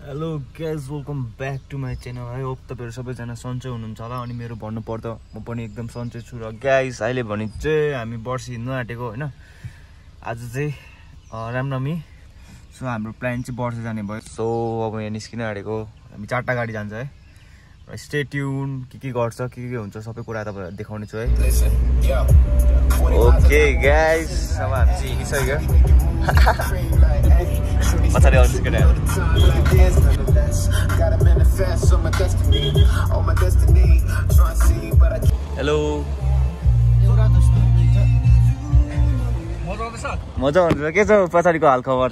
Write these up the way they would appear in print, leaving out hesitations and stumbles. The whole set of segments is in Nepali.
Hello guys welcome back to my channel. I hope तपाईँहरू सबैजना सन्चै हुनुहुन्छ होला। अनि मेरो भन्नुपर्दा म पनि एकदम सन्चै छु। र गाइज अहिले भने चाहिँ हामी वर्ष हिँड्नु आँटेको होइन। आज चाहिँ रामनवमी, सो हाम्रो प्लान चाहिँ वर्ष जाने भयो। सो अब यहाँ निस्किन आँटेको, हामी 4टा गाडी जान्छ है। र स्टे ट्युन, के गर्छ के हुन्छ सबै कुरा तपाईँहरू देखाउने छु है। ओके गाइज अब हामी चाहिँ हिँडिसक्यो। पछाडि आउँछ केटाहरू। हेलो मजा आउँछ। के छ पछाडिको हालखबर?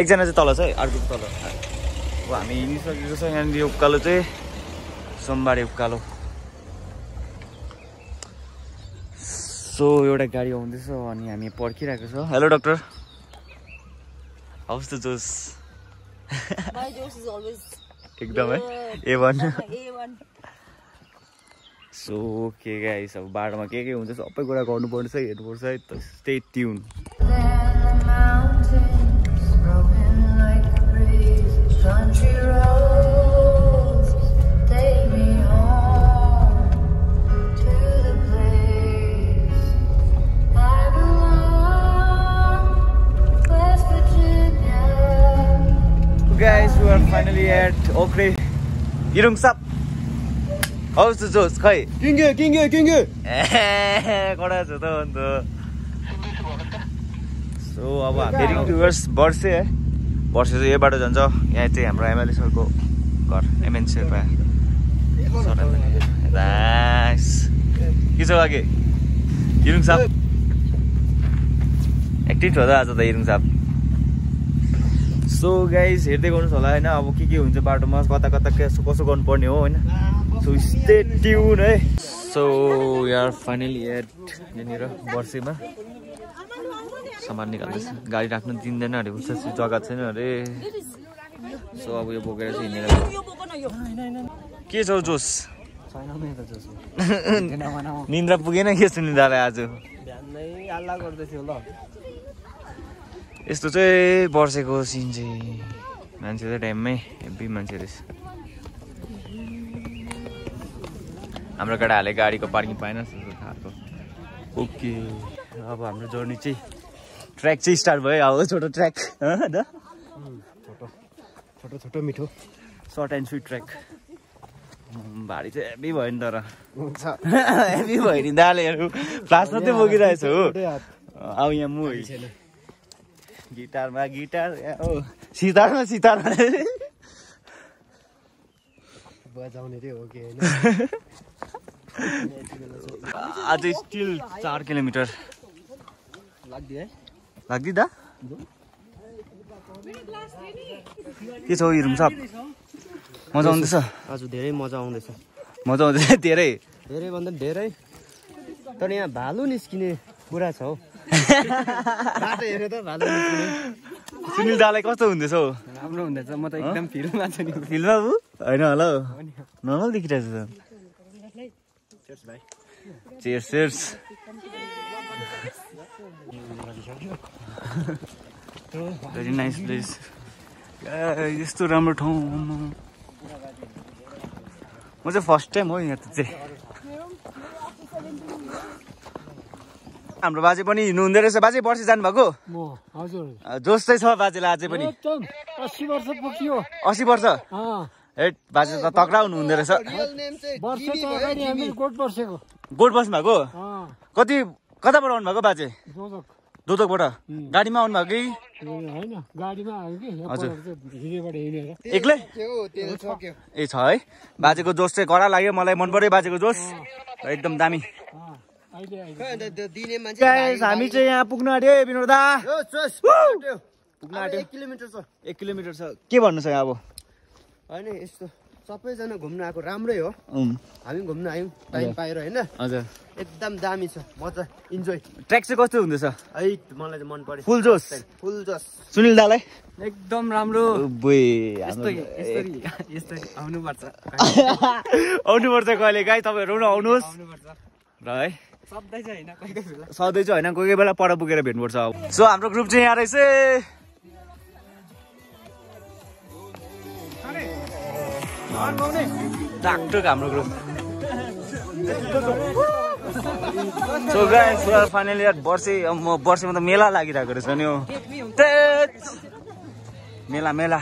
एकजना चाहिँ तल छ है, अर्को तल। अब हामी हिँडिसकेको छ। यहाँनिर उकालो चाहिँ सोमबारे उकालो। सो एउटा गाडी आउँदैछ अनि हामी पर्खिरहेको छ। हेलो डक्टर, हाउस द जोस? My Josh is always एकदमै A1। सो के गाइस, अब बाटोमा के हुन्छ सबै कुरा गर्नुपर्छ, हेर्नुपर्छ है। त stay tune. Guys, we are finally at Okre Irungsap. How's the Josh? Kai? Kingu. Kora छ त अन्त। So अब हामी heading towards बर्से है। बर्से चाहिँ यहीबाट जान्छ। यहाँ चाहिँ हाम्रो एमएलए सरको घर, एमएन शेर्पा। नाइस। के छ बाकी? इरुङसाप एक्टिभ छ त आज त इरुङसाप। सो गाइज हेर्दै गर्नुहोस् होला होइन, अब के हुन्छ बाटोमा, कता कसो गर्नुपर्ने हो होइन। सो स्टे ट्युन है। सो यार फाइनली एट यहाँनिर बर्सेमा सामान निकाल्दैछ। गाडी राख्नु दिँदैन अरे, उस जग्गा छैन अरे। सो अब यो बोकेर चाहिँ हिँडेर के छ जोस? निन्द्रा पुगेन के सुनिँदा आज? यस्तो चाहिँ वर्षेको सिन चाहिँ मान्छे चाहिँ टाइममै हेभी मान्छे रहेछ। हाम्रो केटाहरूले गाडीको पार्किङ पाएन थाहाको। ओके अब हाम्रो जर्नी चाहिँ ट्र्याक चाहिँ स्टार्ट भयो। अब छोटो ट्र्याक छोटो मिठो सर्ट एन्ड स्विट ट्र्याक। भारी चाहिँ हेभी भयो नि, तर हेभी भयो नि। दालेहरू फ्लास मात्रै बोकिरहेछ हो। अब यहाँ म गिटारमा गिटार, सितारमा बजाउने रे हो के हैन। आज स्टिल 4 किलोमिटर लाग्दिदा के छ इरुङसाप? मजा आउँदैछ? आज धेरै मजा आउँदैछ। धेरै भन्दा धेरै। तर यहाँ भालु निस्किने कुरा छ हौ। बाटो हेरेर त भालु निस्किने। सुनिल दालाई कस्तो हुँदैछ हौ? राम्रो हुँदैछ। म त एकदम फिल्ममा छु नि। फिल्ममा उ हैन होला हौ, नर्मल देखिरहेछ त। Chairs very nice place. यस्तो राम्रो ठाउँ म चाहिँ फर्स्ट टाइम हो यहाँ चाहिँ। हाम्रो बाजे पनि हिँड्नु हुँदो रहेछ। बाजे वर्षे जानुभएको? हजुर जोस चाहिँ छ बाजेलाई अझै पनि। 80 वर्ष पुग्यो। 80 वर्ष? हेट बाजे त तक्रा हुनु हुँदो रहेछ। गोठ बस्नु भएको? कताबाट आउनु भएको बाजे? दोदकबाट। गाडीमा आउनु भएको कि? हजुर एक्लै? ए छ है। बाजेको जोस चाहिँ कडा लाग्यो मलाई, मन पर्यो बाजेको जोस एकदम दामी। हामी चाहिँ यहाँ पुग्नु आँट्यो विनोद दा। पुग्नु आँट्यो। 1 किलोमिटर छ। के भन्नु छ अब? होइन यस्तो सबैजना घुम्न आएको राम्रै हो। हामी घुम्न आयौँ टाइम पाएर होइन। हजुर एकदम दामी छ, मजा इन्जोय। ट्र्याक चाहिँ कस्तो हुँदैछ? है मलाई चाहिँ मन पर्यो। फुल जोस। सुनिल दालाई एकदम राम्रो। यस्तै आउनुपर्छ कहिले गाई। तपाईँहरू पनि आउनुहोस् र है। सधैँ चाहिँ होइन, कोही कोही बेला पर पुगेर भेट्नुपर्छ। अब सो हाम्रो ग्रुप चाहिँ यहाँ रहेछ। डाक्टर हाम्रो ग्रुप सो गाइस फाइनली वर्षमा त मेला लागिरहेको रहेछ नि हो मेला मेला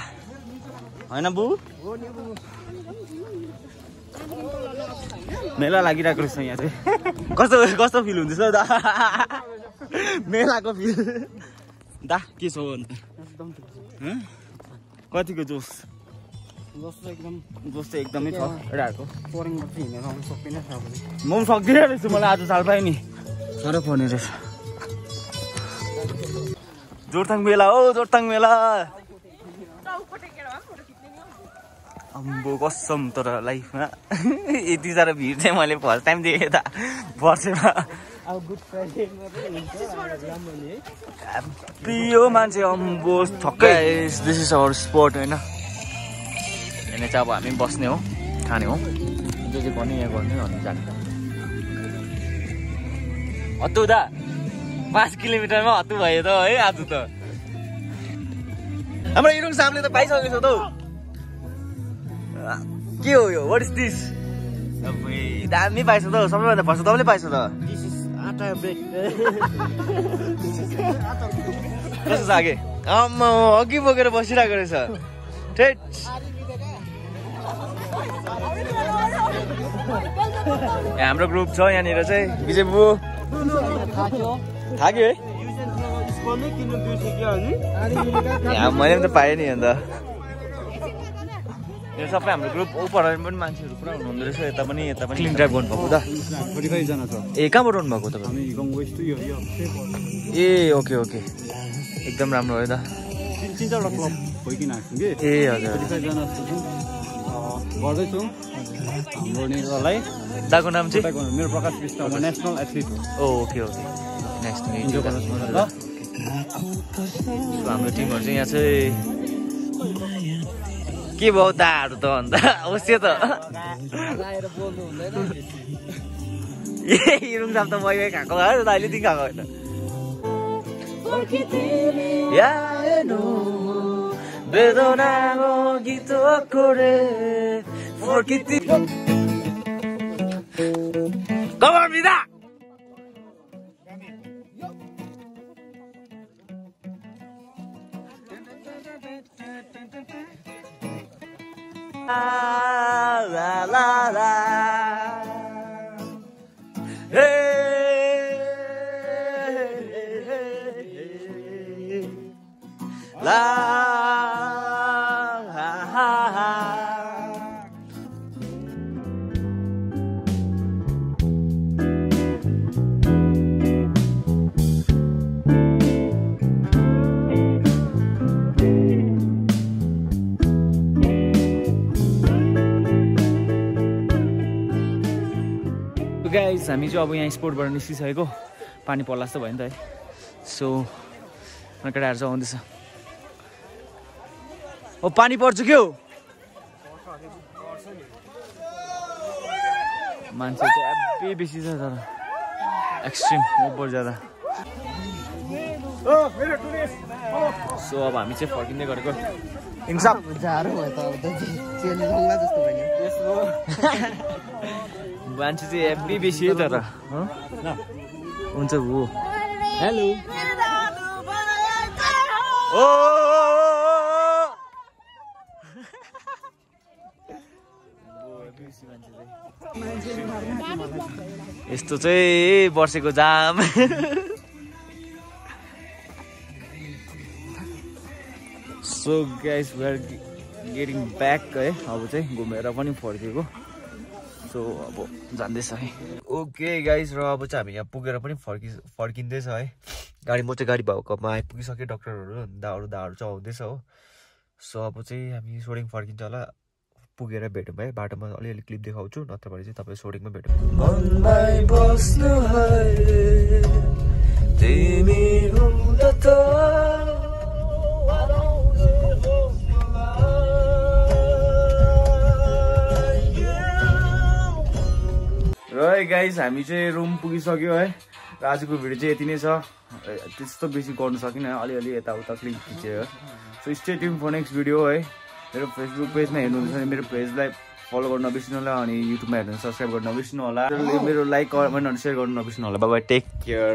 होइन बु मेला लागिरहेको रहेछ यहाँ चाहिँ कस्तो कस्तो फिल हुँदैछ दा मेलाको फिल दा के छ कतिको जोस जोस चाहिँ एकदमै छ एउटाहरूको म पनि सक्दिनँ रहेछु मलाई आज चाल पाएँ नि साह्रो पर्ने रहेछ जोरथाङ मेला हो जोरथाङ मेला अम्बो कसम तर लाइफमा यति साह्रो भिड चाहिँ मैले फर्स्ट टाइम देखेँ त वर्षमा प्रियो मान्छे अम्बो छक्कै दिस इज आवर स्पोर्ट होइन यहाँ चाहिँ अब हामी बस्ने हो खाने हो जो चाहिँ गर्ने यहाँ गर्ने भन्नु जान्छ हत्तु दा 5 किलोमिटरमा हत्तु भयो त है आज त हाम्रो इरुङ सामले त पाइसकेको छ त के हो यो वाट इज दिस दामी पाइछ त सबैभन्दा फर्स्ट तपाईँले पाइछ त कस्तो छ आगे आम्मा अघि बोकेर बसिरहेको रहेछ ठेट हाम्रो ग्रुप छ यहाँनिर चाहिँ विजय बुबु थाक्यो है मैले पनि त पाएँ नि अन्त यो सबै हाम्रो ग्रुप उपर पनि मान्छेहरू पुरा हुनुहुँदो रहेछ यता पनि क्लिन ड्राइभ गर्नुभएको त 45 जना छ ए कहाँबाट रहनुभएको तपाईँ ए ओके ओके एकदम राम्रो हो त 3-4 क्लब भइकिन आएको कि ए हजुर 45 जना जस्तो गर्दैछौँ हाम्रो नेतालाई दाको नाम चाहिँ मेरो प्रकाश विष्ट म नेसनल एथलिट हो ओके ओके नेसनल ल हाम्रो टिमहरू चाहिँ यहाँ चाहिँ के भयो दाहरू त अन्त अवश्य त ए इरुङ साप त मै खाएको है अहिलेदेखि खाएको होइन बेदनाको गीत कोरे फर्किति कमर बिदा la la la hey la ha ha ha guys हामी चाहिँ अब यहाँ स्पोर्टबाट निस्किसकेको पानी पर्ला जस्तो भयो नि त है सो केटाहरू चाहिँ आउँदैछ ओ पानी पर्छ क्या मान्छे चाहिँ अब्बे बेसी छ तर एक्सट्रिम ओभर ज्यादा सो अब हामी चाहिँ फर्किँदै गरेको इन्साफ मान्छे चाहिँ एभ्री बेसी है तर हुन्छ भू हेलो ओ यस्तो चाहिँ वर्षेको जाम so guys we are getting back है अब चाहिँ घुमेर पनि फर्केको सो अब जान्दैछ है ओके गाइस र अब चाहिँ हामी यहाँ पुगेर पनि फर्किँदैछ है गाडी म चाहिँ गाडी भाउकोमा आइपुगिसकेँ डक्टरहरू दाहरू चाहिँ आउँदैछ हो सो अब चाहिँ हामी सोडिङ फर्किन्छ होला पुगेर भेटौँ है बाटोमा अलिअलि क्लिप देखाउँछु नत्र भने चाहिँ तपाईँ सोडिङमा भेटौँ र गाइस हामी चाहिँ रुम पुगिसक्यो है र आजको भिडियो चाहिँ यति नै छ त्यस्तो बेसी गर्नु सकिनँ अलिअलि यताउता क्लिप खिचेर so stay tune for next video है मेरो फेसबुक पेजमा हेर्नुहुन्छ भने मेरो पेजलाई फलो गर्न नबिर्सिनु होला अनि युट्युबमा हेर्नु सब्सक्राइब गर्न नबिर्सिनु होला मेरो लाइक कमेन्टहरु शेयर गर्न नबिर्सिनु होला बाइ बाइ टेक केयर